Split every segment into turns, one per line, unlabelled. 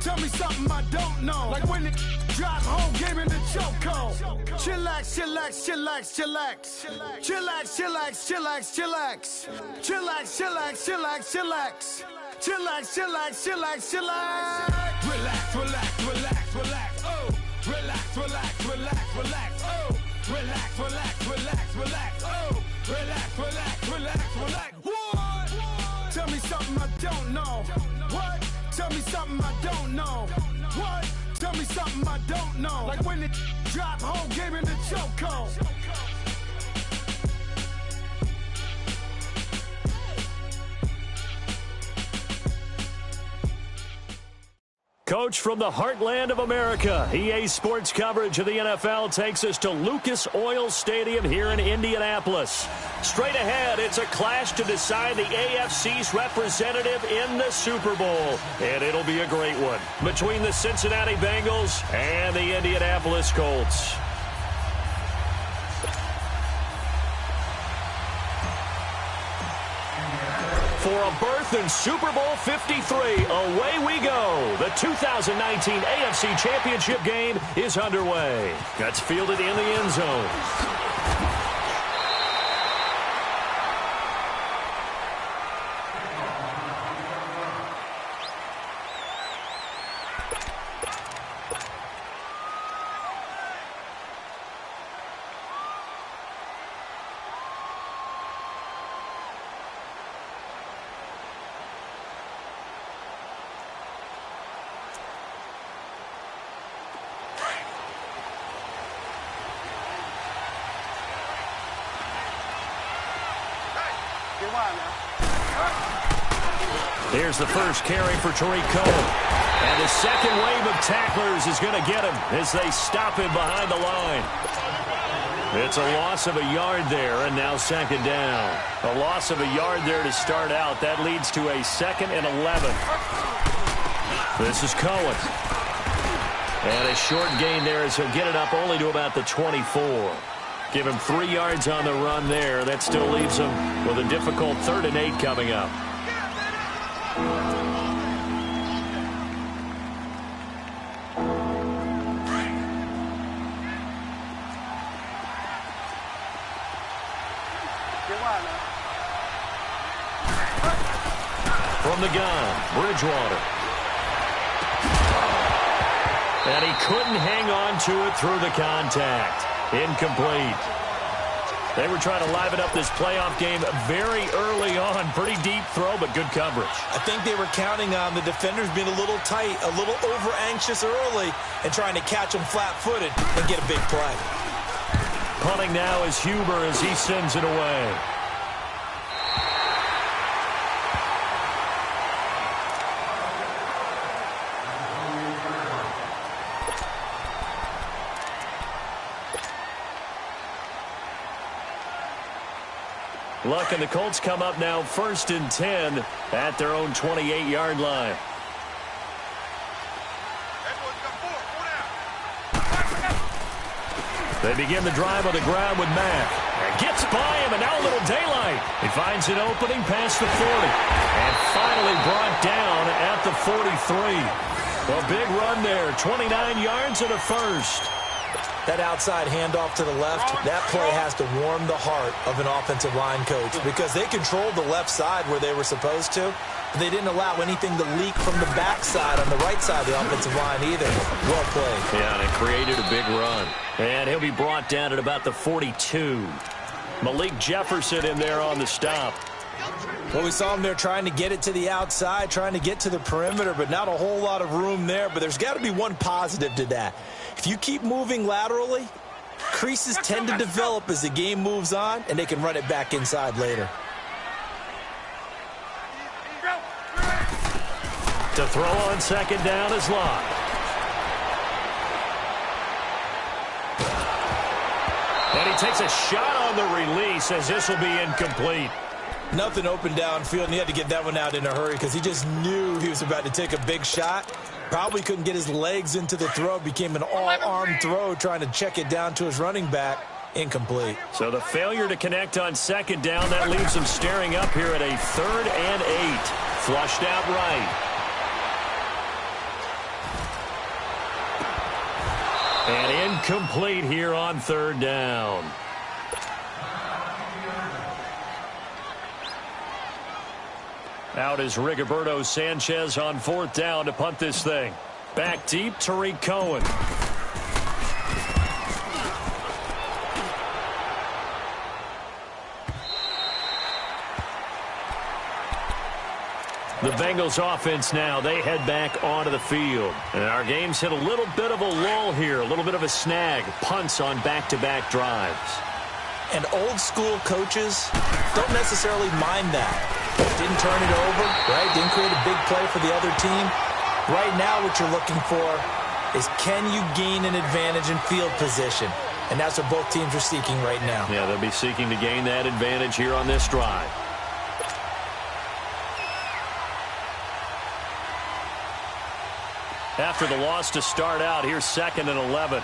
Tell me something I don't know. Like when it drive home, game in the chokehold. Chillax, chillax, chillax, chillax. Chillax, chillax, chillax, chillax. Chillax, chillax, chillax, chillax. Chillax, chillax, chillax, chillax. Relax, relax, relax, relax. Oh, relax, relax, relax, relax. Oh, relax, relax, relax, relax. Oh, relax, relax, relax, relax. What? Tell me something I don't know. What? Tell me something I don't know. What? Tell me something I don't know. Like when it drop home, game in the chokehold.
Coach from the heartland of America, EA Sports coverage of the NFL takes us to Lucas Oil Stadium here in Indianapolis. Straight ahead, it's a clash to decide the AFC's representative in the Super Bowl. And it'll be a great one between the Cincinnati Bengals and the Indianapolis Colts. For a berth in Super Bowl 53, away we go. The 2019 AFC Championship game is underway. That's fielded in the end zone. Here's the first carry for Tariq Cohen. And the second wave of tacklers is going to get him as they stop him behind the line. It's a loss of a yard there, and now second down. A loss of a yard there to start out. That leads to a 2nd and 11. This is Cohen. And a short gain there as he'll get it up only to about the 24. Give him 3 yards on the run there. That still leaves him with a difficult 3rd and 8 coming up. From the gun, Bridgewater. And he couldn't hang on to it through the contact. Incomplete. They were trying to liven up this playoff game very early on. Pretty deep throw, but good coverage.
I think they were counting on the defenders being a little tight, a little over-anxious early, and trying to catch them flat-footed and get a big play.
Punting now is Huber as he sends it away. Luck and the Colts come up now 1st and 10 at their own 28-yard line. They begin the drive on the ground with Mack. And gets by him, and now a little daylight. He finds an opening past the 40. And finally brought down at the 43. A big run there, 29 yards and a first.
That outside handoff to the left, that play has to warm the heart of an offensive line coach because they controlled the left side where they were supposed to, but they didn't allow anything to leak from the backside on the right side of the offensive line either. Well played.
Yeah, and it created a big run. And he'll be brought down at about the 42. Malik Jefferson in there on the stop.
Well, we saw him there trying to get it to the outside, trying to get to the perimeter, but not a whole lot of room there. But there's got to be one positive to that. If you keep moving laterally, creases tend to develop as the game moves on, and they can run it back inside later.
To throw on second down is Locke. And he takes a shot on the release as this will be incomplete.
Nothing open downfield, and he had to get that one out in a hurry because he just knew he was about to take a big shot. Probably couldn't get his legs into the throw. Became an all-arm throw trying to check it down to his running back. Incomplete.
So the failure to connect on second down, that leaves him staring up here at a 3rd and 8. Flushed out right. And incomplete here on third down. Out is Rigoberto Sanchez on fourth down to punt this thing. Back deep, Tariq Cohen. The Bengals offense now, they head back onto the field. And our game's hit a little bit of a lull here, a little bit of a snag. Punts on back-to-back drives.
And old-school coaches don't necessarily mind that. Didn't turn it over, right? Didn't create a big play for the other team. Right now what you're looking for is, can you gain an advantage in field position? And that's what both teams are seeking right now.
Yeah, they'll be seeking to gain that advantage here on this drive. After the loss to start out, here's 2nd and 11.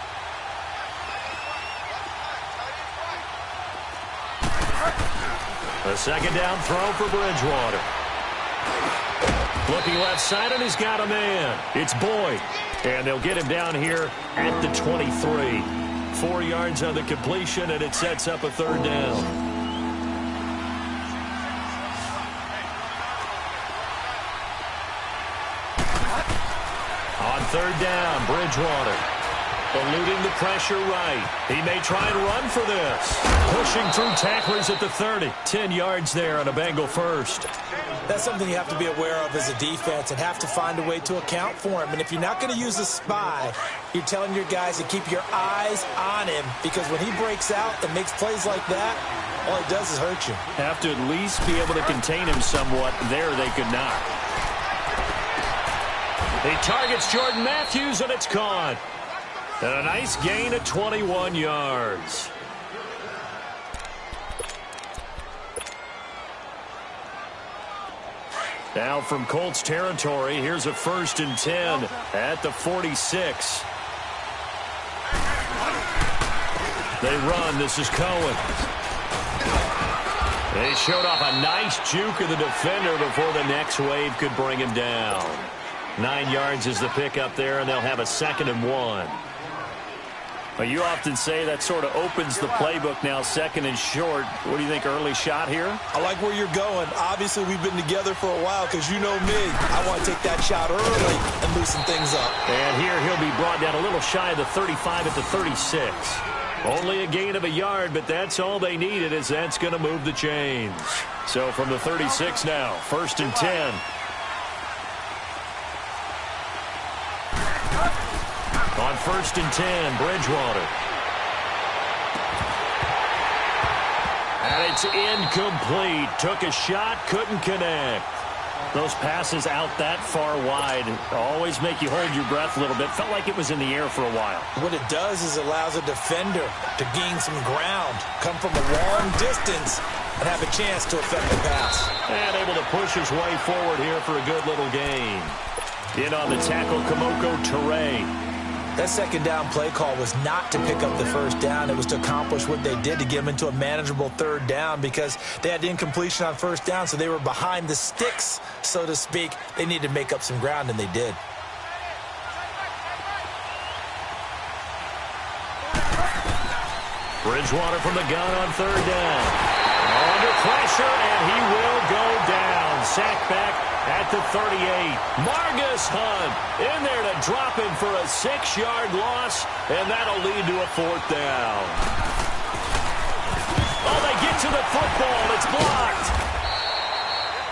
A second down throw for Bridgewater. Looking left side, and he's got a man. It's Boyd. And they'll get him down here at the 23. 4 yards on the completion, and it sets up a third down. On third down, Bridgewater. Eluding the pressure right. He may try and run for this. Pushing through tacklers at the 30. 10 yards there on a Bengal first.
That's something you have to be aware of as a defense and have to find a way to account for him. And if you're not going to use a spy, you're telling your guys to keep your eyes on him, because when he breaks out and makes plays like that, all he does is hurt you.
Have to at least be able to contain him somewhat. There they could not. He targets Jordan Matthews, and it's caught. And a nice gain of 21 yards. Now from Colts territory, here's a 1st and 10 at the 46. They run. This is Cohen. They showed off a nice juke of the defender before the next wave could bring him down. 9 yards is the pickup there, and they'll have a 2nd and 1. Well, you often say that sort of opens the playbook now, 2nd and short. What do you think, early shot here?
I like where you're going. Obviously, we've been together for a while, because you know me. I want to take that shot early and loosen things up.
And here he'll be brought down a little shy of the 35 at the 36. Only a gain of a yard, but that's all they needed, as that's going to move the chains. So from the 36 now, 1st and 10. On 1st and 10, Bridgewater. And it's incomplete. Took a shot, couldn't connect. Those passes out that far wide always make you hold your breath a little bit. Felt like it was in the air for a while.
What it does is it allows a defender to gain some ground, come from a long distance, and have a chance to affect the pass.
And able to push his way forward here for a good little gain. In on the tackle, Kamoko Toure.
That 2nd down play call was not to pick up the 1st down. It was to accomplish what they did, to get them into a manageable 3rd down, because they had incompletion on 1st down, so they were behind the sticks, so to speak. They needed to make up some ground, and they did.
Bridgewater from the gun on 3rd down. Under pressure, and he will go down. Sacked back at the 38. Margus Hunt in there to drop him for a 6-yard loss, and that'll lead to a 4th down. Oh, they get to the football. It's blocked.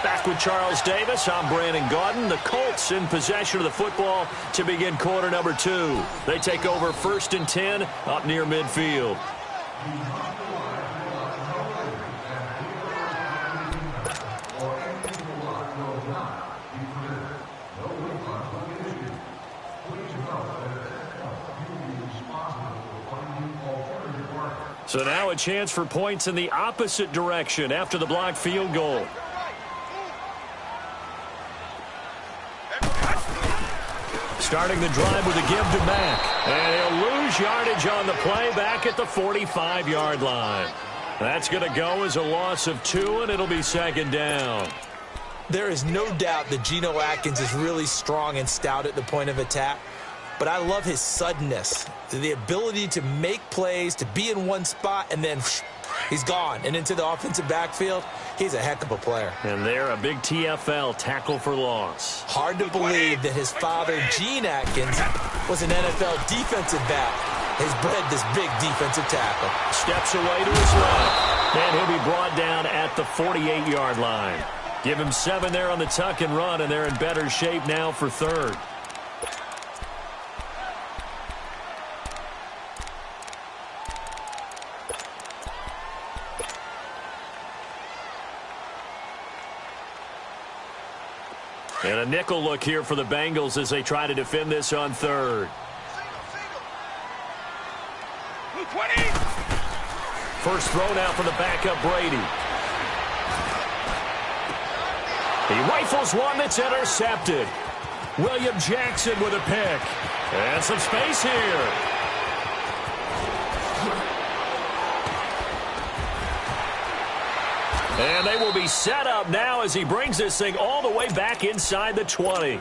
Back with Charles Davis, I'm Brandon Gaudin. The Colts in possession of the football to begin quarter number 2. They take over 1st and 10 up near midfield. So now a chance for points in the opposite direction after the blocked field goal. Starting the drive with a give to Mack. And he'll lose yardage on the play back at the 45-yard line. That's going to go as a loss of 2, and it'll be 2nd down.
There is no doubt that Geno Atkins is really strong and stout at the point of attack. but I love his suddenness, the ability to make plays, to be in one spot, and then he's gone and into the offensive backfield. He's a heck of a player.
And there, a big TFL, tackle for loss.
Hard to believe that his father, Gene Atkins, was an NFL defensive back. Has bred this big defensive tackle.
Steps away to his right, and he'll be brought down at the 48-yard line. Give him 7 there on the tuck and run, and they're in better shape now for third. And a nickel look here for the Bengals as they try to defend this on third.
20.
First throw now for the backup Brady. He rifles one that's intercepted. William Jackson with a pick. And some space here. And they will be set up now as he brings this thing all the way back inside the 20.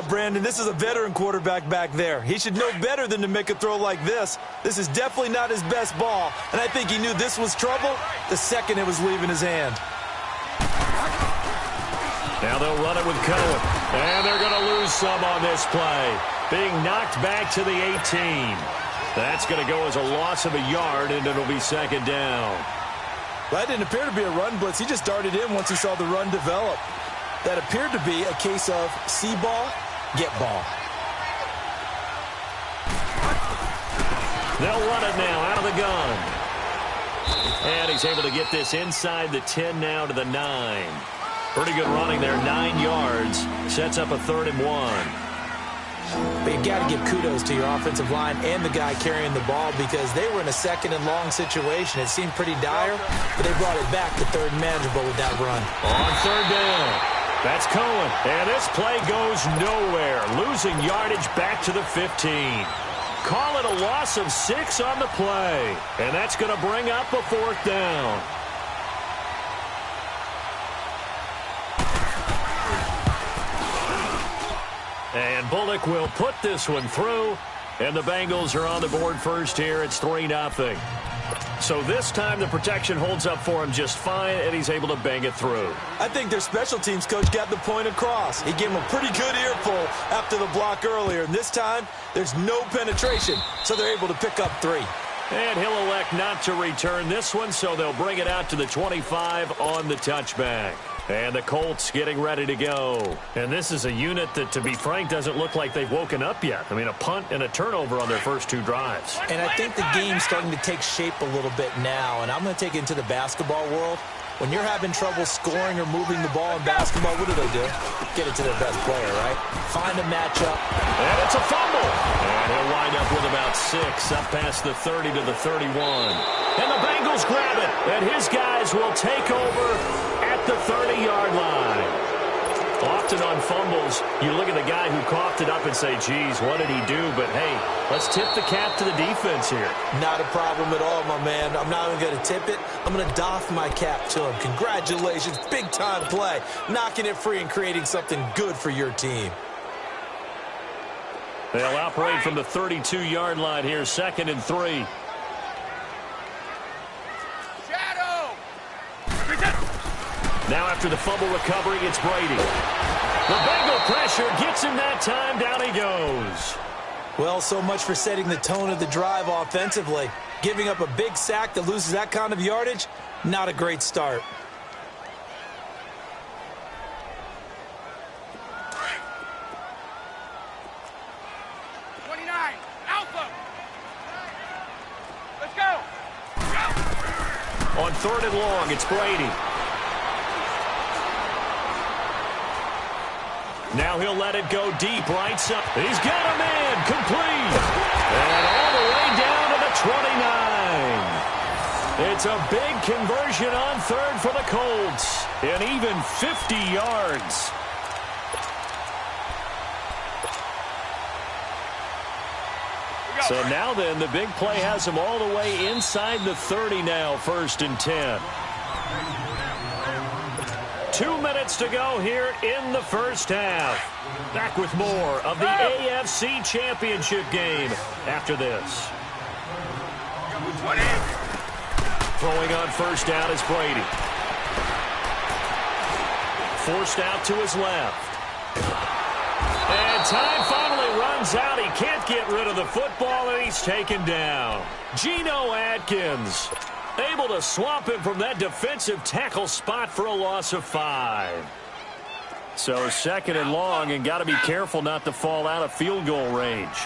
Brandon, this is a veteran quarterback back there. He should know better than to make a throw like this. This is definitely not his best ball, and I think he knew this was trouble the second it was leaving his hand.
Now they'll run it with Cohen, and they're going to lose some on this play. Being knocked back to the 18. That's going to go as a loss of a yard, and it'll be second down.
Well, that didn't appear to be a run blitz. He just darted in once he saw the run develop. That appeared to be a case of see ball, get ball.
They'll run it now out of the gun. And he's able to get this inside the 10 now to the 9. Pretty good running there, 9 yards. Sets up a 3rd and 1.
But you've got to give kudos to your offensive line and the guy carrying the ball because they were in a 2nd and long situation. It seemed pretty dire, but they brought it back to 3rd and manageable with that run.
On 3rd down. That's Cohen. And this play goes nowhere. Losing yardage back to the 15. Call it a loss of 6 on the play. And that's going to bring up a 4th down. And Bullock will put this one through. And the Bengals are on the board first here. It's 3-0. So this time the protection holds up for him just fine, and he's able to bang it through.
I think their special teams coach got the point across. He gave him a pretty good earful after the block earlier, and this time there's no penetration, so they're able to pick up 3.
And he'll elect not to return this one, so they'll bring it out to the 25 on the touchback. And the Colts getting ready to go. And this is a unit that, to be frank, doesn't look like they've woken up yet. I mean, a punt and a turnover on their first 2 drives.
And I think the game's starting to take shape a little bit now, and I'm going to take it into the basketball world. When you're having trouble scoring or moving the ball in basketball, what do? Get it to their best player, right? Find a matchup.
And it's a fumble. And he'll wind up with about 6 up past the 30 to the 31. And the Bengals grab it. And his guys will take over at the 30-yard line. Often on fumbles, you look at the guy who coughed it up and say, geez, what did he do? But, hey, let's tip the cap to the defense here.
Not a problem at all, my man. I'm not even going to tip it. I'm going to doff my cap to him. Congratulations. Big-time play. Knocking it free and creating something good for your team.
They'll operate from the 32-yard line here, 2nd and 3. Now after the fumble recovery, it's Brady. The Bengal pressure gets him that time. Down he goes.
Well, so much for setting the tone of the drive offensively. Giving up a big sack that loses that kind of yardage, not a great start.
Let's go.
On 3rd and long, it's Brady. Now he'll let it go deep, right side. He's got him in, complete. And all the way down to the 29. It's a big conversion on 3rd for the Colts. And even 50 yards. So now then, the big play has him all the way inside the 30 now, 1st and 10. 2 minutes to go here in the first half. Back with more of the AFC Championship game after this. Throwing on first down is Brady. Forced out to his left. And time finally runs out. He can't get rid of the football, and he's taken down. Geno Atkins able to swamp him from that defensive tackle spot for a loss of 5. So second and long, and got to be careful not to fall out of field goal range.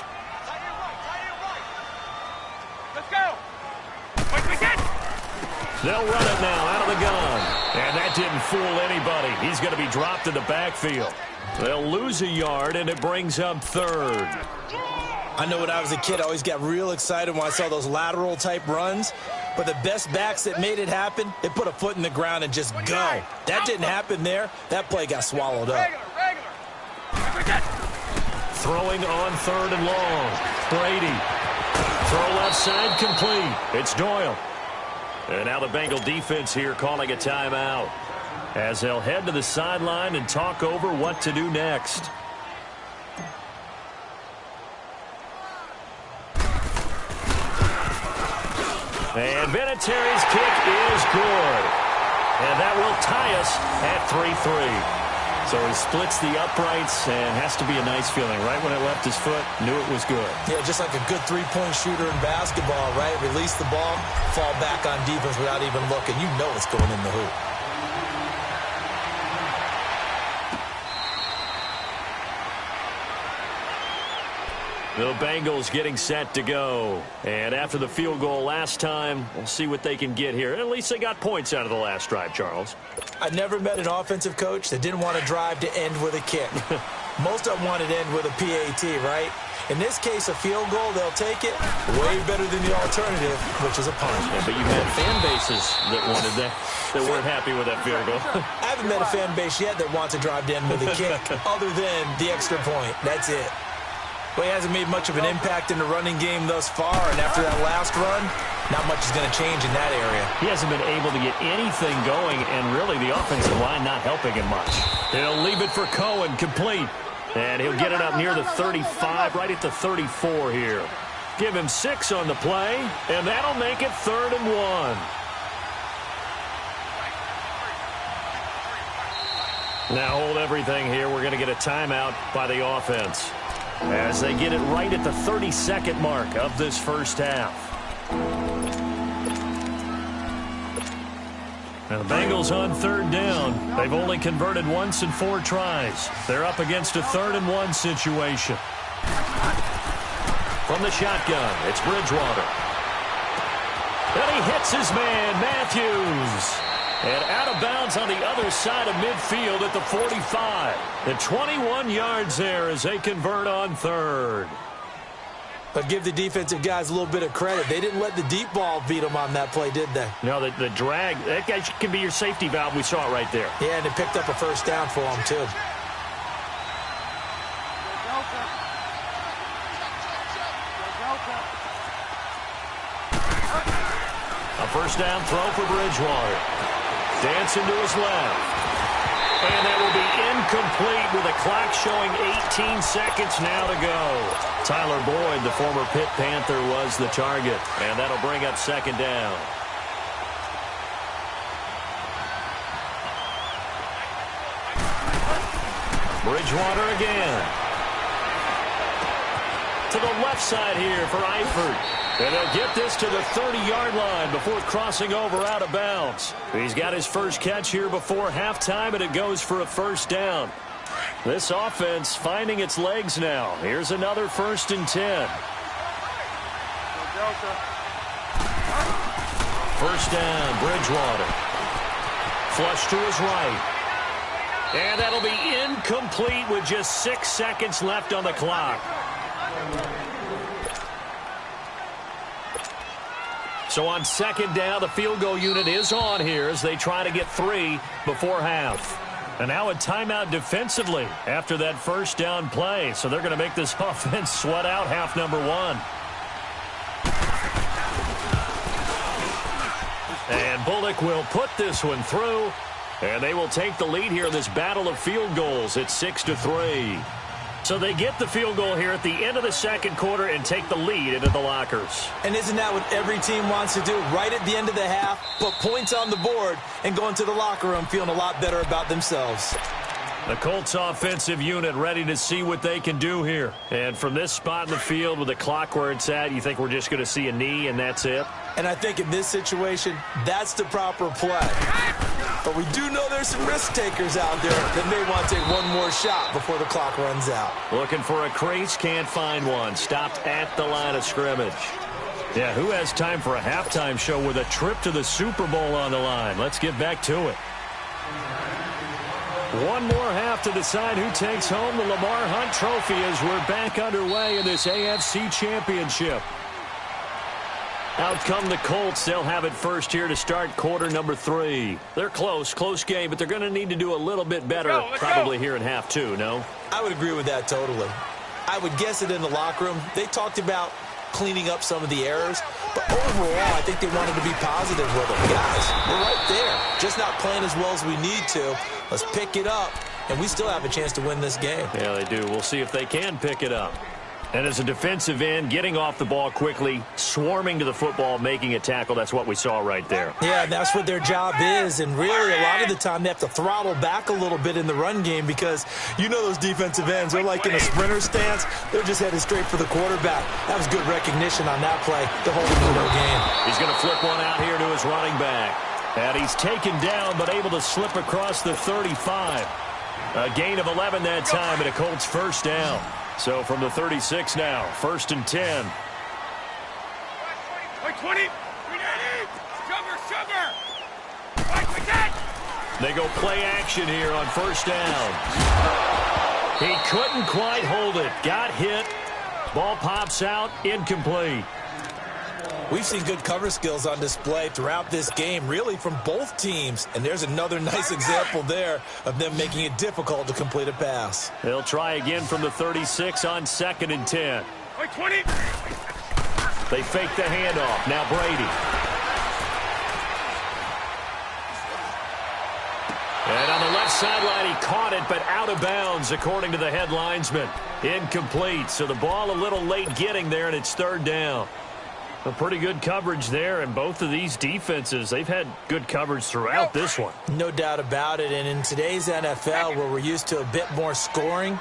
Let's go.
They'll run it now out of the gun. And that didn't fool anybody. He's going to be dropped in the backfield. They'll lose a yard, and it brings up third.
I know when I was a kid, I always got real excited when I saw those lateral-type runs. But the best backs that made it happen, they put a foot in the ground and just go. That didn't happen there. That play got swallowed up.
Throwing on third and long. Brady. Throw left side complete. It's Doyle. And now the Bengal defense here calling a timeout as they'll head to the sideline and talk over what to do next. And Vinatieri's kick is good. And that will tie us at 3-3. So he splits the uprights and has to be a nice feeling. Right when it left his foot, knew it was good.
Yeah, just like a good three-point shooter in basketball, right? Release the ball, fall back on defense without even looking. You know it's going in the hoop.
The Bengals getting set to go. And after the field goal last time, we'll see what they can get here. At least they got points out of the last drive, Charles.
I never met an offensive coach that didn't want to drive to end with a kick. Most of them wanted to end with a PAT, right? In this case, a field goal, they'll take it way better than the alternative, which is a punt.
Yeah, but you had fan bases that wanted that weren't happy with that field goal.
I haven't met a fan base yet that wants to drive to end with a kick other than the extra point. That's it. Well, he hasn't made much of an impact in the running game thus far, and after that last run, not much is going to change in that area.
He hasn't been able to get anything going, and really the offensive line not helping him much. He'll leave it for Cohen, complete. And he'll get it up near the 35, right at the 34 here. Give him 6 on the play, and that'll make it 3rd and 1. Now hold everything here. We're going to get a timeout by the offense as they get it right at the 32nd mark of this first half. Now the Bengals on 3rd down. They've only converted once in 4 tries. They're up against a 3rd and 1 situation. From the shotgun, it's Bridgewater. And he hits his man, Matthews. And out of bounds on the other side of midfield at the 45. The 21 yards there as they convert on 3rd.
But give the defensive guys a little bit of credit. They didn't let the deep ball beat them on that play, did they?
No, the drag, that guy can be your safety valve. We saw it right there.
Yeah, and they picked up a first down for them, too.
A first down throw for Bridgewater. Dancing to his left. And that will be incomplete with a clock showing 18 seconds now to go. Tyler Boyd, the former Pitt Panther, was the target. And that'll bring up 2nd down. Bridgewater again. To the left side here for Eifert. And they'll get this to the 30-yard line before crossing over out of bounds. He's got his first catch here before halftime, and it goes for a first down. This offense finding its legs now. Here's another 1st and 10. First down, Bridgewater. Flush to his right. And that'll be incomplete with just 6 seconds left on the clock. So on 2nd down, the field goal unit is on here as they try to get 3 before half. And now a timeout defensively after that first down play. So they're going to make this offense sweat out half number 1. And Bullock will put this one through. And they will take the lead here in this battle of field goals at 6-3. So they get the field goal here at the end of the second quarter and take the lead into the lockers.
And isn't that what every team wants to do? Right at the end of the half, put points on the board and go into the locker room feeling a lot better about themselves.
The Colts offensive unit ready to see what they can do here. And from this spot in the field with the clock where it's at, you think we're just going to see a knee and that's it?
And I think in this situation, that's the proper play. But we do know there's some risk takers out there that may want to take one more shot before the clock runs out.
Looking for a crease, can't find one. Stopped at the line of scrimmage. Yeah, who has time for a halftime show with a trip to the Super Bowl on the line? Let's get back to it. One more half to decide who takes home the Lamar Hunt Trophy as we're back underway in this AFC Championship. Out come the Colts. They'll have it first here to start quarter number 3. They're close game, but they're going to need to do a little bit better probably here in half 2, no?
I would agree with that totally. I would guess it in the locker room. They talked about cleaning up some of the errors, but overall, I think they wanted to be positive with them. Guys, we're right there. Just not playing as well as we need to. Let's pick it up, and we still have a chance to win this game.
Yeah, they do. We'll see if they can pick it up. And as a defensive end, getting off the ball quickly, swarming to the football, making a tackle, that's what we saw right there.
Yeah, that's what their job is, and really a lot of the time they have to throttle back a little bit in the run game because you know those defensive ends, they're like in a sprinter stance. They're just headed straight for the quarterback. That was good recognition on that play to hold him to no gain.
He's going to flip one out here to his running back. And he's taken down but able to slip across the 35. A gain of 11 that time and a Colts first down. So from the 36 now, 1st and 10.
20. Sugar.
They go play action here on first down. He couldn't quite hold it. Got hit. Ball pops out. Incomplete.
We've seen good cover skills on display throughout this game, really from both teams. And there's another nice example there of them making it difficult to complete a pass.
They'll try again from the 36 on 2nd and 10.
20.
They fake the handoff. Now Brady. And on the left sideline, he caught it, but out of bounds, according to the head linesman. Incomplete. So the ball a little late getting there, and it's 3rd down. A pretty good coverage there, and both of these defenses, they've had good coverage throughout this one.
No doubt about it, and in today's NFL, where we're used to a bit more scoring,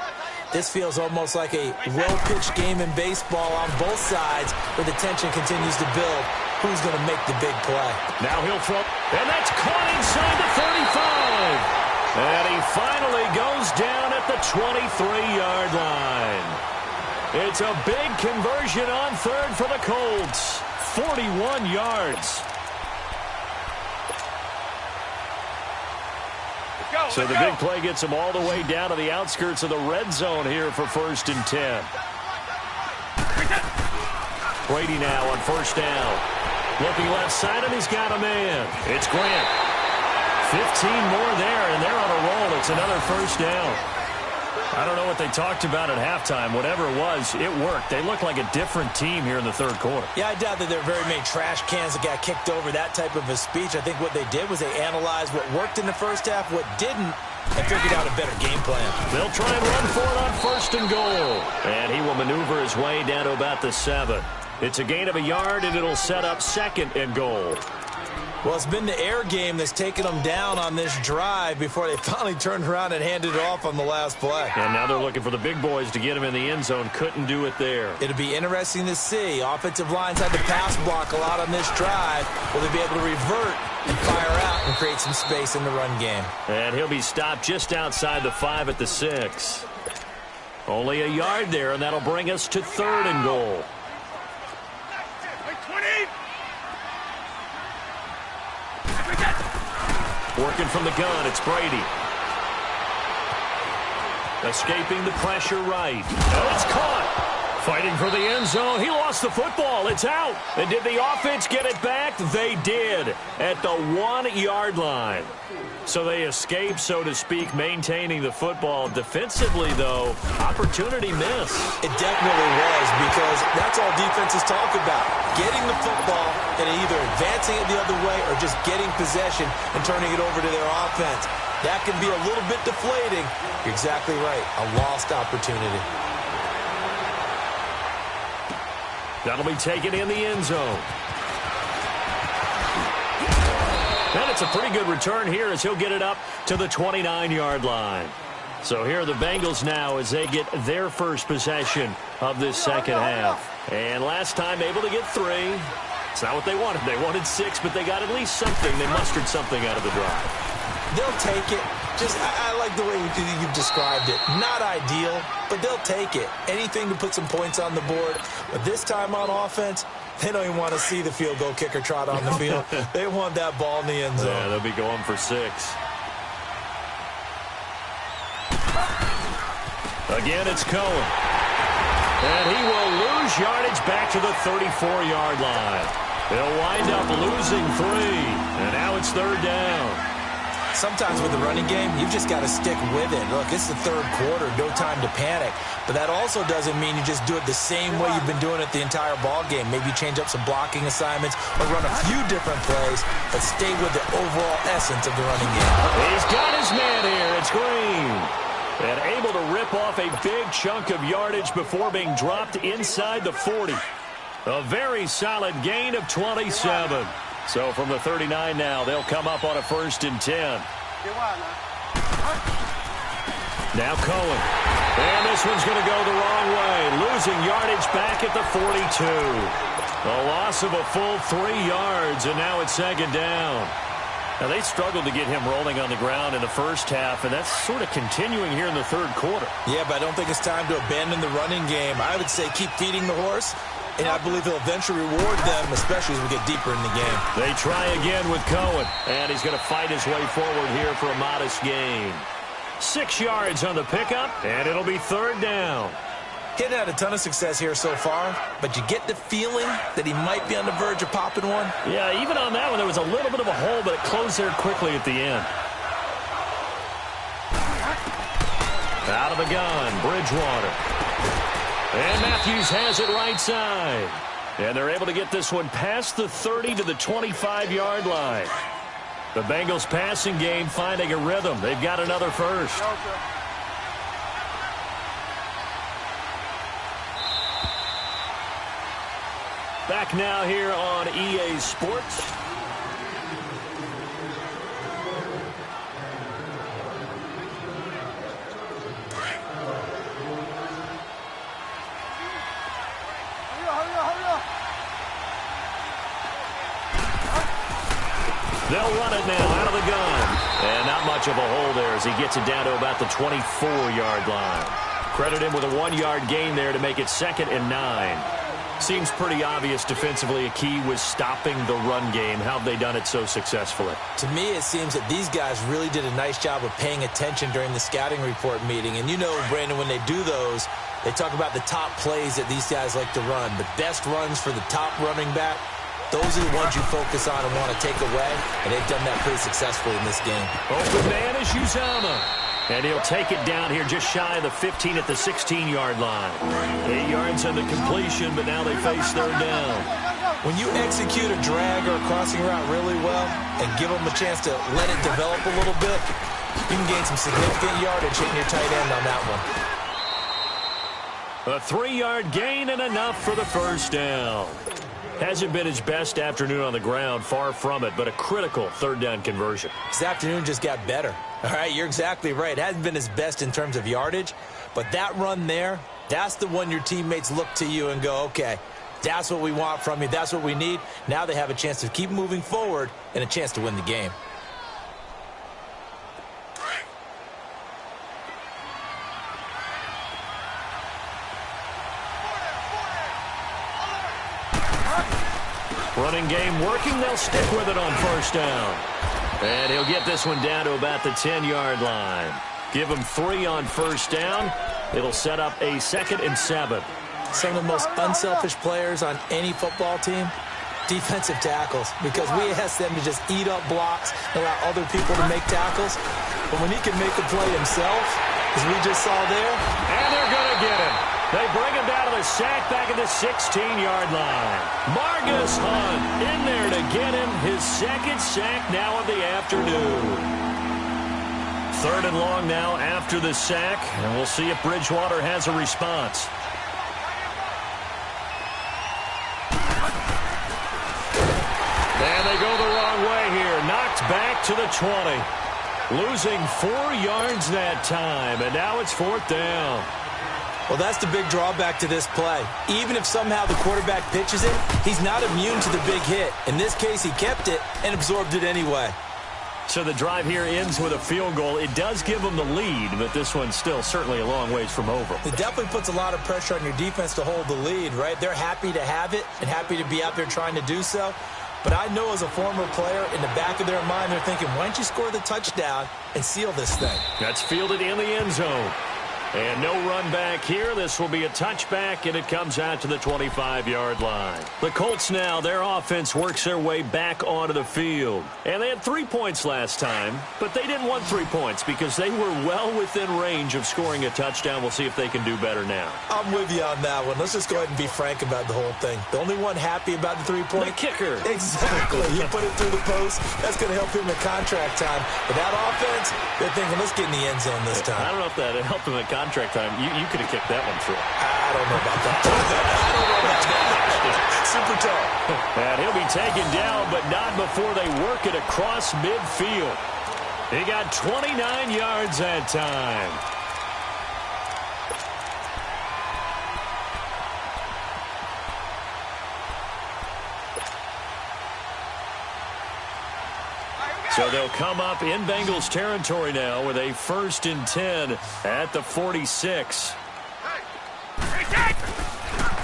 this feels almost like a well-pitched game in baseball on both sides, where the tension continues to build. Who's going to make the big play?
Now he'll throw, and that's caught inside the 35. And he finally goes down at the 23-yard line. It's a big conversion on 3rd for the Colts. 41 yards. So the big play gets them all the way down to the outskirts of the red zone here for 1st and 10. Brady now on 1st down. Looking left side, and he's got a man. It's Grant. 15 more there, and they're on a roll. It's another 1st down. I don't know what they talked about at halftime. Whatever it was, it worked. They look like a different team here in the 3rd quarter.
Yeah, I doubt that there are very many trash cans that got kicked over, that type of a speech. I think what they did was they analyzed what worked in the first half, what didn't, and figured out a better game plan.
They'll try and run for it on 1st and goal. And he will maneuver his way down to about the 7. It's a gain of a yard, and it'll set up 2nd and goal.
Well, it's been the air game that's taken them down on this drive before they finally turned around and handed it off on the last play.
And now they're looking for the big boys to get him in the end zone. Couldn't do it there.
It'll be interesting to see. Offensive lines had to pass block a lot on this drive. Will they be able to revert and fire out and create some space in the run game?
And he'll be stopped just outside the 5 at the 6. Only a yard there, and that'll bring us to 3rd and goal. Working from the gun, it's Brady. Escaping the pressure right. Oh, it's caught. Fighting for the end zone. He lost the football. It's out. And did the offense get it back? They did at the 1-yard line. So they escaped, so to speak, maintaining the football. Defensively, though, opportunity miss.
It definitely was, because that's all defenses talk about. Getting the football and either advancing it the other way or just getting possession and turning it over to their offense. That can be a little bit deflating. You're exactly right. A lost opportunity.
That'll be taken in the end zone. And it's a pretty good return here as he'll get it up to the 29-yard line. So here are the Bengals now as they get their first possession of this second half. And last time able to get 3. It's not what they wanted. They wanted 6, but they got at least something. They mustered something out of the drive.
They'll take it. I like the way you've described it. Not ideal, but they'll take it. Anything to put some points on the board. But this time on offense, they don't even want to see the field goal kicker trot on the field. They want that ball in the end zone.
Yeah, they'll be going for 6. Again, it's Cohen. And he will lose yardage back to the 34-yard line. They'll wind up losing 3. And now it's third down.
Sometimes with the running game, you've just got to stick with it. Look, it's the third quarter, no time to panic. But that also doesn't mean you just do it the same way you've been doing it the entire ball game. Maybe change up some blocking assignments or run a few different plays, but stay with the overall essence of the running game.
He's got his man here. It's Green. And able to rip off a big chunk of yardage before being dropped inside the 40. A very solid gain of 27. So from the 39 now, they'll come up on a 1st and 10. Now Cohen. And this one's going to go the wrong way. Losing yardage back at the 42. A loss of a full 3 yards, and now it's second down. Now they struggled to get him rolling on the ground in the first half, and that's sort of continuing here in the third quarter.
Yeah, but I don't think it's time to abandon the running game. I would say keep feeding the horse. And I believe he'll eventually reward them, especially as we get deeper in the game.
They try again with Cohen. And he's going to fight his way forward here for a modest gain. 6 yards on the pickup, and it'll be third down.
He hadn't had a ton of success here so far, but you get the feeling that he might be on the verge of popping one.
Yeah, even on that one, there was a little bit of a hole, but it closed there quickly at the end. Out of the gun, Bridgewater. And Matthews has it right side. And they're able to get this one past the 30 to the 25-yard line. The Bengals passing game finding a rhythm. They've got another first. Back now here on EA Sports. They'll run it now out of the gun. And not much of a hole there as he gets it down to about the 24-yard line. Credit him with a 1-yard gain there to make it 2nd and 9. Seems pretty obvious defensively a key was stopping the run game. How have they done it so successfully?
To me, it seems that these guys really did a nice job of paying attention during the scouting report meeting. And you know, Brandon, when they do those, they talk about the top plays that these guys like to run. The best runs for the top running back. Those are the ones you focus on and want to take away, and they've done that pretty successfully in this game.
Open man is Uzama. And he'll take it down here just shy of the 15 at the 16-yard line. 8 yards on the completion, but now they face third down.
When you execute a drag or a crossing route really well and give them a chance to let it develop a little bit, you can gain some significant yardage hitting your tight end on that one.
A 3-yard gain and enough for the first down. Hasn't been his best afternoon on the ground, far from it, but a critical third down conversion.
This afternoon just got better. All right, you're exactly right. It hasn't been his best in terms of yardage, but that run there, that's the one your teammates look to you and go, okay, that's what we want from you. That's what we need. Now they have a chance to keep moving forward and a chance to win the game.
Running game working. They'll stick with it on first down. And he'll get this one down to about the 10-yard line. Give him 3 on first down. It'll set up a 2nd and 7.
Some of the most unselfish players on any football team, defensive tackles, because we ask them to just eat up blocks and allow other people to make tackles. But when he can make the play himself, as we just saw there.
And they're going to get him. They bring him down to the sack back at the 16-yard line. Margus Hunt in there to get him his second sack now of the afternoon. 3rd and long now after the sack, and we'll see if Bridgewater has a response. And they go the wrong way here. Knocked back to the 20. Losing 4 yards that time, and now it's 4th down.
Well, that's the big drawback to this play. Even if somehow the quarterback pitches it, he's not immune to the big hit. In this case, he kept it and absorbed it anyway.
So the drive here ends with a field goal. It does give them the lead, but this one's still certainly a long ways from over.
It definitely puts a lot of pressure on your defense to hold the lead, right? They're happy to have it and happy to be out there trying to do so. But I know as a former player, in the back of their mind, they're thinking, why don't you score the touchdown and seal this thing?
That's fielded in the end zone. And no run back here. This will be a touchback, and it comes out to the 25-yard line. The Colts now, their offense works their way back onto the field. And they had 3 points last time, but they didn't want 3 points because they were well within range of scoring a touchdown. We'll see if they can do better now.
I'm with you on that one. Let's just go ahead and be frank about the whole thing. The only one happy about the 3-point?
The kicker.
Exactly. You put it through the post. That's going to help him in contract time. But that offense, they're thinking, let's get in the end zone this time.
I don't know if that helped him in contract time. You could have kicked that one through.
I don't know about that. I don't know about that. Super tough.
And he'll be taken down, but not before they work it across midfield. He got 29 yards that time. So they'll come up in Bengals territory now with a 1st and 10 at the 46.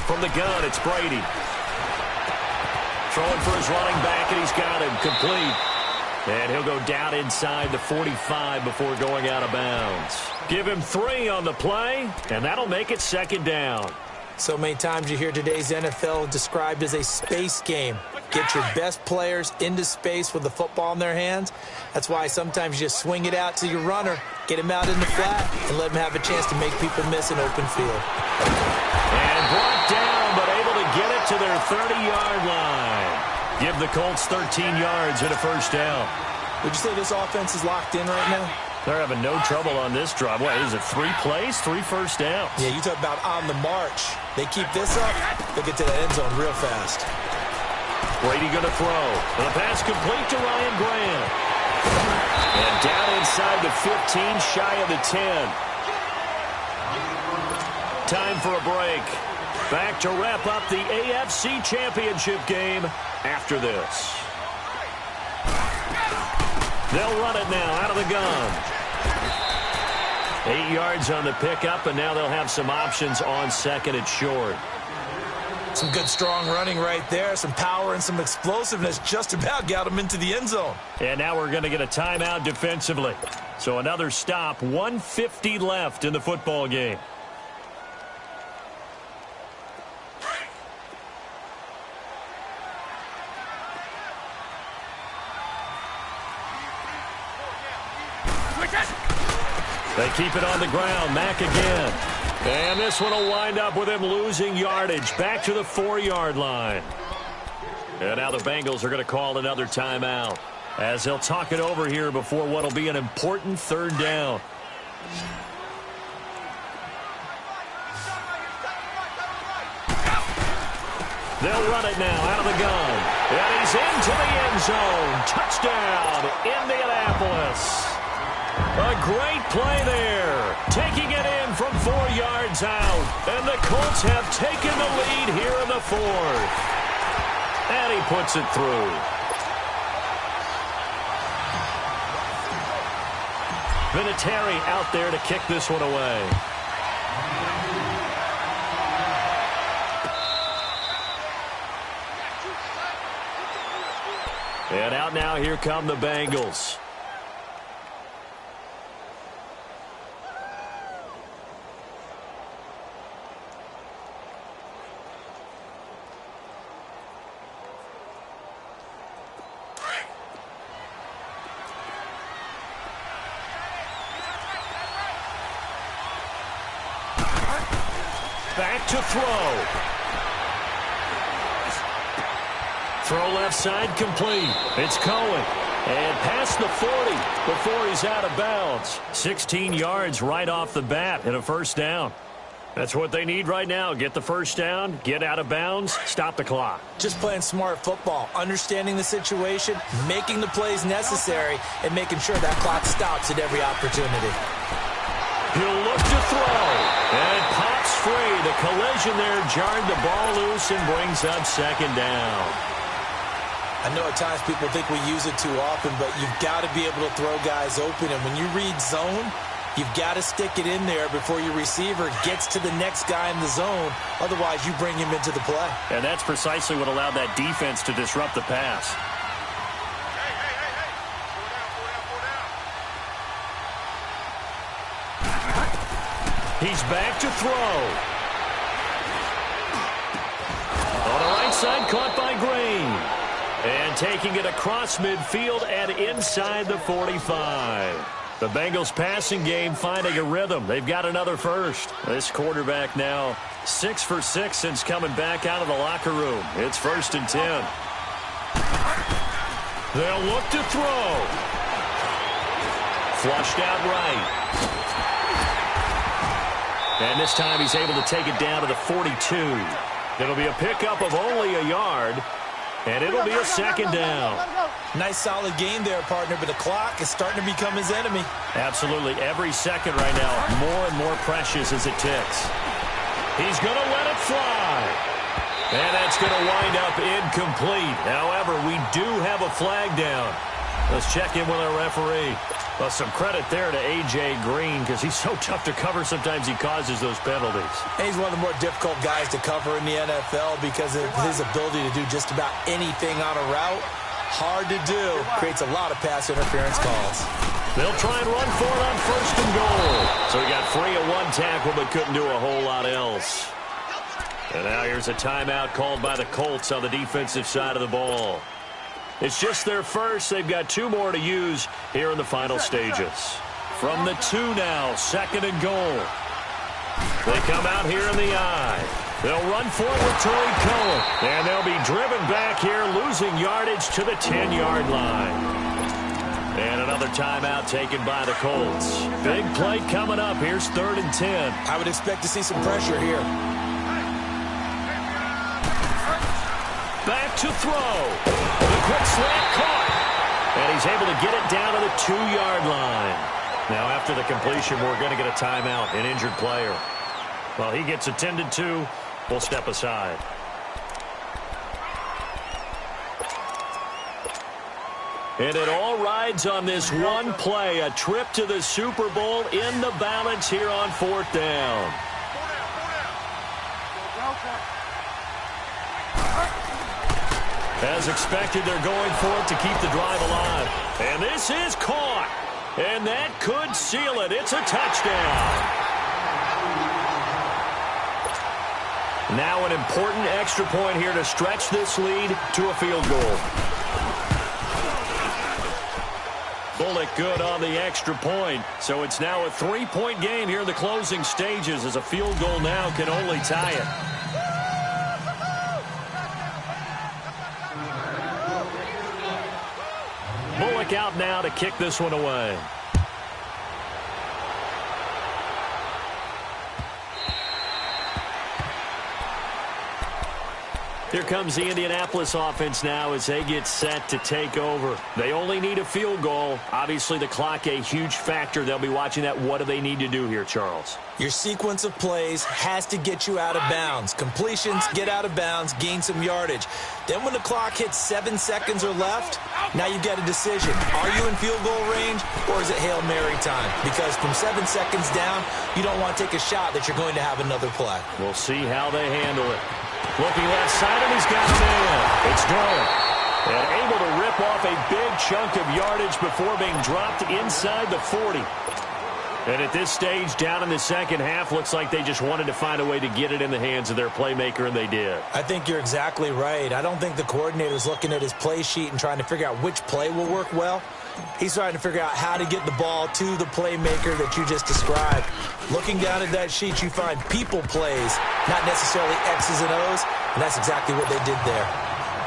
From the gun, it's Brady. Throwing for his running back, and he's got him complete. And he'll go down inside the 45 before going out of bounds. Give him 3 on the play, and that'll make it 2nd down.
So many times you hear today's NFL described as a space game. Get your best players into space with the football in their hands. That's why sometimes you just swing it out to your runner, get him out in the flat, and let him have a chance to make people miss an open field.
And brought down, but able to get it to their 30-yard line. Give the Colts 13 yards and a 1st down.
Would you say this offense is locked in right now?
They're having no trouble on this drive. What, is it 3 plays, 3 first downs?
Yeah, you talk about on the march. They keep this up, they'll get to the end zone real fast.
Brady going to throw. And the pass complete to Ryan Grant. And down inside the 15, shy of the 10. Time for a break. Back to wrap up the AFC Championship game after this. They'll run it now out of the gun. 8 yards on the pickup, and now they'll have some options on 2nd and short.
Some good strong running right there. Some power and some explosiveness just about got them into the end zone.
And now we're going to get a timeout defensively. So another stop, 1:50 left in the football game. They keep it on the ground. Mack again. And this one will wind up with him losing yardage. Back to the 4-yard line. And now the Bengals are going to call another timeout as they'll talk it over here before what will be an important 3rd down. They'll run it now out of the gun. And he's into the end zone. Touchdown, Indianapolis. A great play there. Taking it in from 4 yards out. And the Colts have taken the lead here in the 4th. And he puts it through. Vinatieri out there to kick this one away. And out now, here come the Bengals. back to throw. Throw left side complete. It's Cohen. And past the 40 before he's out of bounds. 16 yards right off the bat and a first down. That's what they need right now. Get the first down, get out of bounds, stop the clock.
Just playing smart football, understanding the situation, making the plays necessary, and making sure that clock stops at every opportunity.
He'll look to throw. And it pops free. The collision there jarred the ball loose and brings up second down.
I know at times people think we use it too often, but you've got to be able to throw guys open. And when you read zone, you've got to stick it in there before your receiver gets to the next guy in the zone. Otherwise, you bring him into the play.
And that's precisely what allowed that defense to disrupt the pass. He's back to throw. On the right side, caught by Green. And taking it across midfield and inside the 45. The Bengals passing game finding a rhythm. They've got another first. This quarterback now 6 for 6 since coming back out of the locker room. It's 1st and 10. They'll look to throw. Flushed out right. And this time he's able to take it down to the 42. It'll be a pickup of only a yard. And it'll be a second down.
Nice solid game there, partner, but the clock is starting to become his enemy.
Absolutely. Every second right now, more and more precious as it ticks. He's going to let it fly. And that's going to wind up incomplete. However, we do have a flag down. Let's check in with our referee. Well, some credit there to A.J. Green because he's so tough to cover. Sometimes he causes those penalties.
And he's one of the more difficult guys to cover in the NFL because of his ability to do just about anything on a route. Hard to do. Creates a lot of pass interference calls.
They'll try and run for it on 1st and goal. So he got free of one tackle but couldn't do a whole lot else. And now here's a timeout called by the Colts on the defensive side of the ball. It's just their first. They've got 2 more to use here in the final stages. From the 2 now, 2nd and goal. They come out here in the I. They'll run forward with Tariq Cohen. And they'll be driven back here, losing yardage to the 10-yard line. And another timeout taken by the Colts. Big play coming up. Here's 3rd and 10.
I would expect to see some pressure here.
Back to throw. The quick slant caught. And he's able to get it down to the 2-yard line. Now after the completion, we're going to get a timeout, an injured player. Well, he gets attended to. We'll step aside. And it all rides on this one play. A trip to the Super Bowl in the balance here on 4th down. As expected, they're going for it to keep the drive alive. And this is caught. And that could seal it. It's a touchdown. Now an important extra point here to stretch this lead to a field goal. Bullock good on the extra point. So it's now a 3-point game here in the closing stages as a field goal now can only tie it. Bullock out now to kick this one away. Here comes the Indianapolis offense now as they get set to take over. They only need a field goal. Obviously, the clock a huge factor. They'll be watching that. What do they need to do here, Charles?
Your sequence of plays has to get you out of bounds. Completions, get out of bounds, gain some yardage. Then when the clock hits 7 seconds or left, now you get a decision. Are you in field goal range or is it Hail Mary time? Because from 7 seconds down, you don't want to take a shot that you're going to have another play.
We'll see how they handle it. Looking left side, and he's got a man. It's Durham. And able to rip off a big chunk of yardage before being dropped inside the 40. And at this stage, down in the second half, looks like they just wanted to find a way to get it in the hands of their playmaker, and they did.
I think you're exactly right. I don't think the coordinator's looking at his play sheet and trying to figure out which play will work well. He's trying to figure out how to get the ball to the playmaker that you just described. Looking down at that sheet, you find people plays, not necessarily X's and O's, and that's exactly what they did there.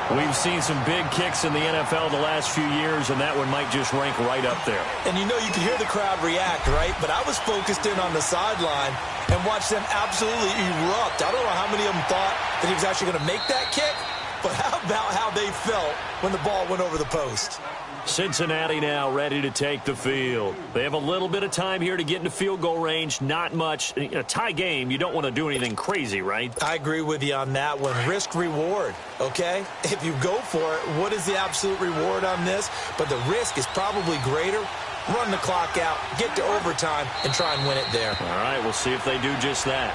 We've seen some big kicks in the NFL the last few years, and that one might just rank right up there.
And you know, you can hear the crowd react, right? But I was focused in on the sideline and watched them absolutely erupt. I don't know how many of them thought that he was actually going to make that kick, but how about how they felt when the ball went over the post?
Cincinnati now ready to take the field. They have a little bit of time here to get into field goal range. Not much. A tie game, you don't want to do anything crazy, right?
I agree with you on that one. Risk reward, okay? If you go for it, what is the absolute reward on this? But the risk is probably greater. Run the clock out, get to overtime, and try and win it there.
All right, we'll see if they do just that.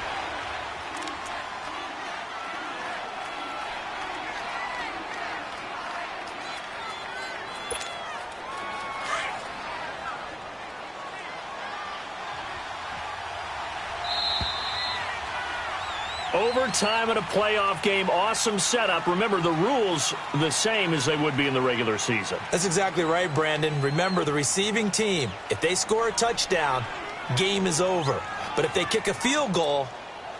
Overtime in a playoff game. Awesome setup. Remember, the rules the same as they would be in the regular season.
That's exactly right, Brandon. Remember, the receiving team, if they score a touchdown, game is over. But if they kick a field goal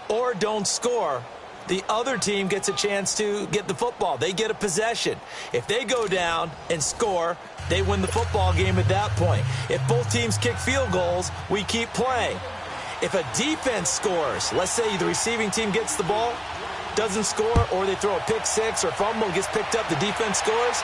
or don't score, the other team gets a chance to get the football. They get a possession. If they go down and score, they win the football game at that point. If both teams kick field goals, we keep playing. If a defense scores, let's say the receiving team gets the ball, doesn't score, or they throw a pick six or fumble, gets picked up, the defense scores,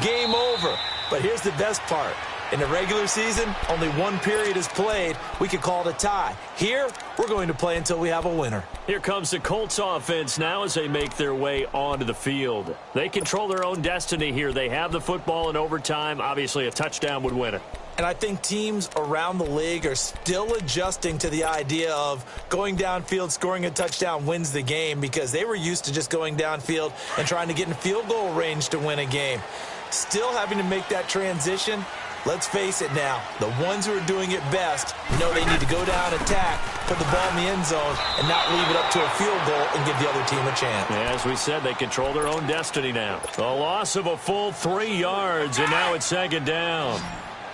game over. But here's the best part. In the regular season, only one period is played. We could call it a tie. Here, we're going to play until we have a winner.
Here comes the Colts offense now as they make their way onto the field. They control their own destiny here. They have the football in overtime. Obviously, a touchdown would win it.
And I think teams around the league are still adjusting to the idea of going downfield, scoring a touchdown wins the game, because they were used to just going downfield and trying to get in field goal range to win a game. Still having to make that transition. Let's face it now, the ones who are doing it best know they need to go down, attack, put the ball in the end zone, and not leave it up to a field goal and give the other team a chance.
As we said, they control their own destiny now. A loss of a full 3 yards, and now it's second down.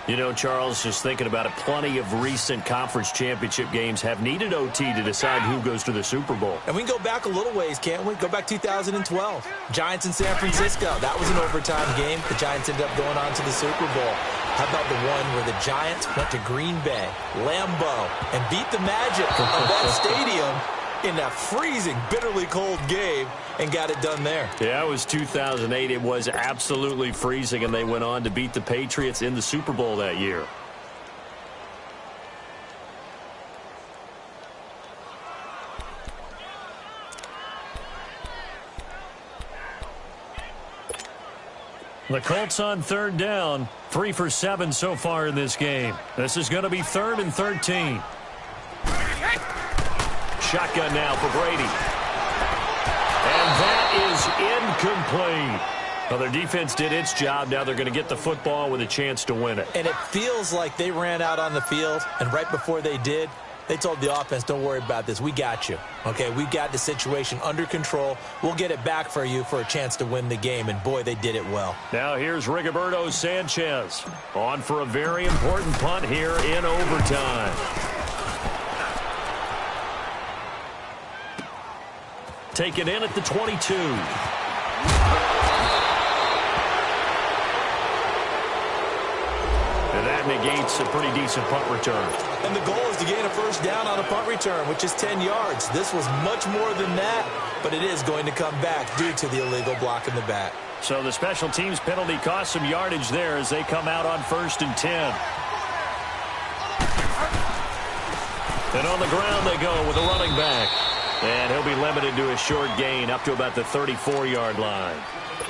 You know, Charles, just thinking about it, plenty of recent conference championship games have needed OT to decide who goes to the Super Bowl.
And we can go back a little ways, can't we? Go back 2012. Giants in San Francisco. That was an overtime game. The Giants ended up going on to the Super Bowl. How about the one where the Giants went to Green Bay, Lambeau, and beat the Magic of that stadium in that freezing, bitterly cold game and got it done there.
Yeah, it was 2008. It was absolutely freezing, and they went on to beat the Patriots in the Super Bowl that year. The Colts on third down, 3 for 7 so far in this game. This is going to be 3rd and 13. Shotgun now for Brady. And that is incomplete. Well, their defense did its job. Now they're going to get the football with a chance to win it.
And it feels like they ran out on the field, and right before they did, they told the offense, don't worry about this. We got you. Okay, we got the situation under control. We'll get it back for you for a chance to win the game. And, boy, they did it well.
Now here's Rigoberto Sanchez on for a very important punt here in overtime. Taken in at the 22. And that negates a pretty decent punt return.
And the goal is to gain a first down on a punt return, which is 10 yards. This was much more than that, but it is going to come back due to the illegal block in the back.
So the special teams penalty cost some yardage there as they come out on 1st and 10. And on the ground they go with a running back. And he'll be limited to a short gain up to about the 34-yard line.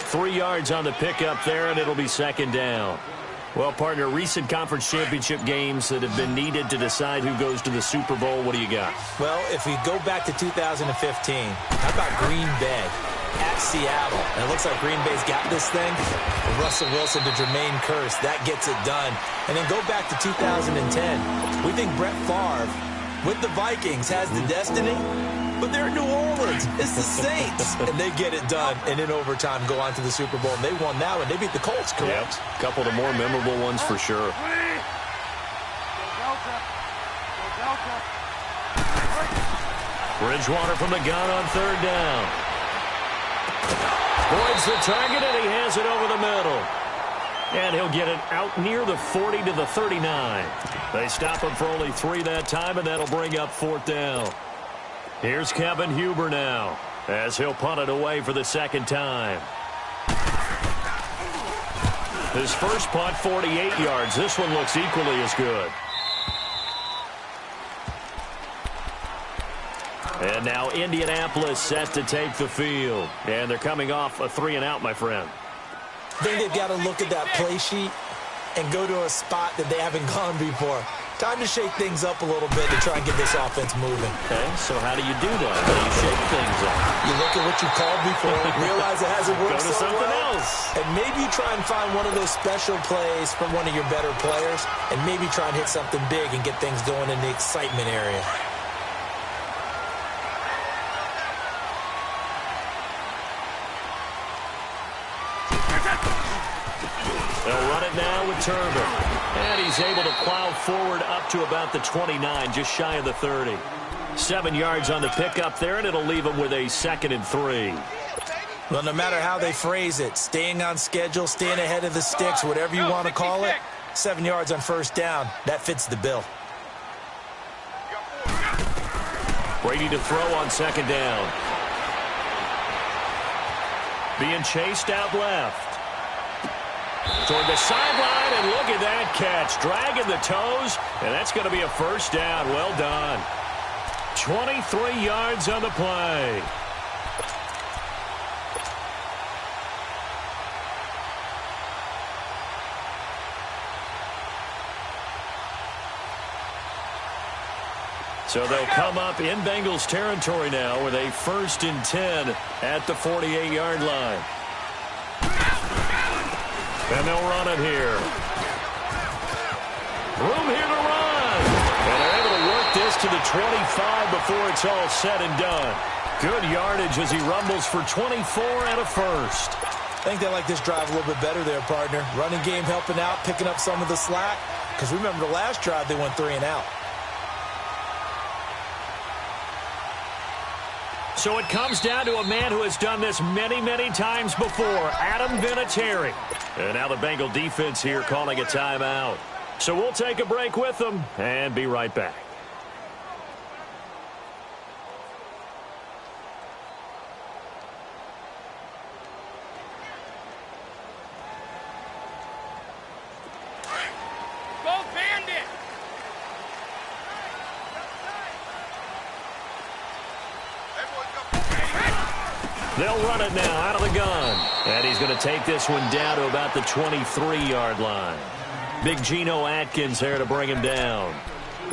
3 yards on the pickup there, and it'll be second down. Well, partner, recent conference championship games that have been needed to decide who goes to the Super Bowl. What do you got?
Well, if we go back to 2015, how about Green Bay at Seattle? And it looks like Green Bay's got this thing. From Russell Wilson to Jermaine Kearse, that gets it done. And then go back to 2010. We think Brett Favre, with the Vikings, has the destiny. but they're in New Orleans. It's the Saints. And they get it done. And in overtime, go on to the Super Bowl. And they won that one. They beat the Colts, correct?
Yep. A couple of the more memorable ones for sure. Bridgewater from the gun on third down. Boyd's the target, and he has it over the middle. And he'll get it out near the 40 to the 39. They stop him for only 3 that time, and that'll bring up fourth down. Here's Kevin Huber now, as he'll punt it away for the second time. His first punt, 48 yards. This one looks equally as good. And now Indianapolis set to take the field. And they're coming off a 3-and-out, my friend.
I think they've got to look at that play sheet and go to a spot that they haven't gone before. Time to shake things up a little bit to try and get this offense moving.
Okay, so how do you do that? How do you shake things up?
You look at what you called before, realize it hasn't worked
Go to
so
something
well,
else.
and maybe try and find one of those special plays from one of your better players, and maybe try and hit something big and get things going in the excitement area.
They'll run it now with Turner. And he's able to plow forward up to about the 29, just shy of the 30. 7 yards on the pickup there, and it'll leave him with a 2nd and 3.
Well, no matter how they phrase it, staying on schedule, staying ahead of the sticks, whatever you want to call it, 7 yards on first down, that fits the bill.
Brady to throw on second down. Being chased out left. Toward the sideline, and look at that catch. Dragging the toes, and that's going to be a first down. Well done. 23 yards on the play. So they'll come up in Bengals territory now with a 1st and 10 at the 48-yard line. And they'll run it here. Room here to run. And they're able to work this to the 25 before it's all said and done. Good yardage as he rumbles for 24 and a first.
I think they like this drive a little bit better there, partner. Running game helping out, picking up some of the slack. Because remember the last drive, they went 3-and-out.
So it comes down to a man who has done this many, many times before, Adam Vinatieri. And now the Bengal defense here calling a timeout. So we'll take a break with them and be right back.
Go Bandit!
They'll run it now out of the gun. And he's going to take this one down to about the 23-yard line. Big Geno Atkins there to bring him down.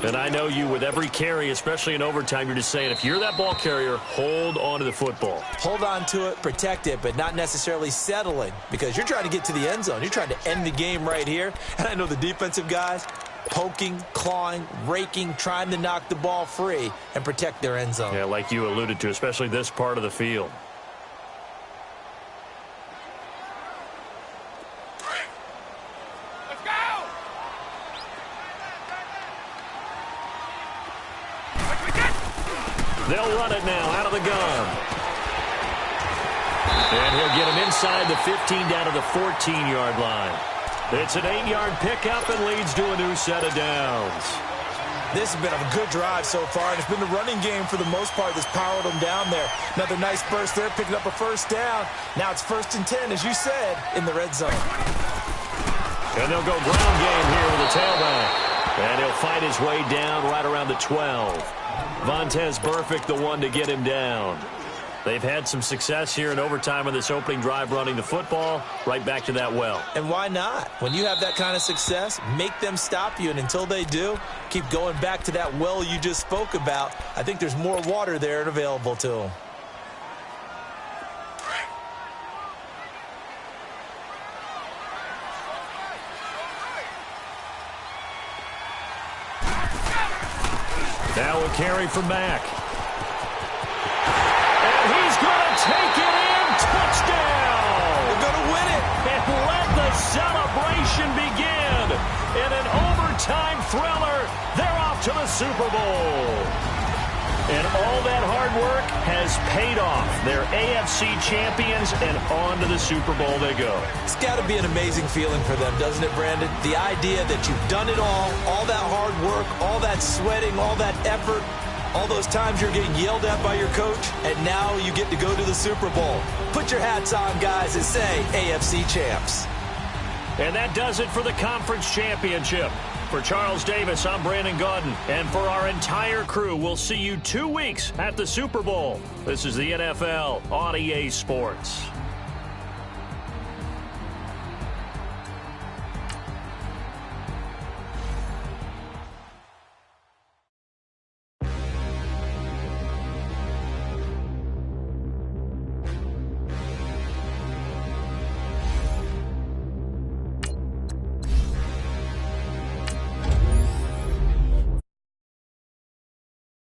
And I know you, with every carry, especially in overtime, you're just saying, if you're that ball carrier, hold on to the football.
Hold on to it, protect it, but not necessarily settling, because you're trying to get to the end zone. You're trying to end the game right here. And I know the defensive guys, poking, clawing, raking, trying to knock the ball free and protect their end zone.
Yeah, like you alluded to, especially this part of the field. They'll run it now out of the gun. And he'll get him inside the 15 down to the 14-yard line. It's an 8-yard pickup and leads to a new set of downs.
This has been a good drive so far, and it's been the running game for the most part that's powered them down there. Another nice burst there, picking up a first down. Now it's 1st and 10, as you said, in the red zone.
And they'll go ground game here with the tailback. And he'll fight his way down right around the 12. Vontez Burfict, the one to get him down. They've had some success here in overtime on this opening drive running the football. Right back to that well.
And why not? When you have that kind of success, make them stop you. And until they do, keep going back to that well you just spoke about. I think there's more water there and available to them.
Now a carry from Mack. overtime thriller. They're off to the Super Bowl. And all that hard work has paid off. They're AFC champions, and on to the Super Bowl they go.
It's got to be an amazing feeling for them, doesn't it, Brandon? The idea that you've done it all that hard work, all that sweating, all that effort, all those times you're getting yelled at by your coach, and now you get to go to the Super Bowl. Put your hats on, guys, and say AFC champs.
And that does it for the conference championship. For Charles Davis, I'm Brandon Gaudin. And for our entire crew, we'll see you 2 weeks at the Super Bowl. This is the NFL on EA Sports.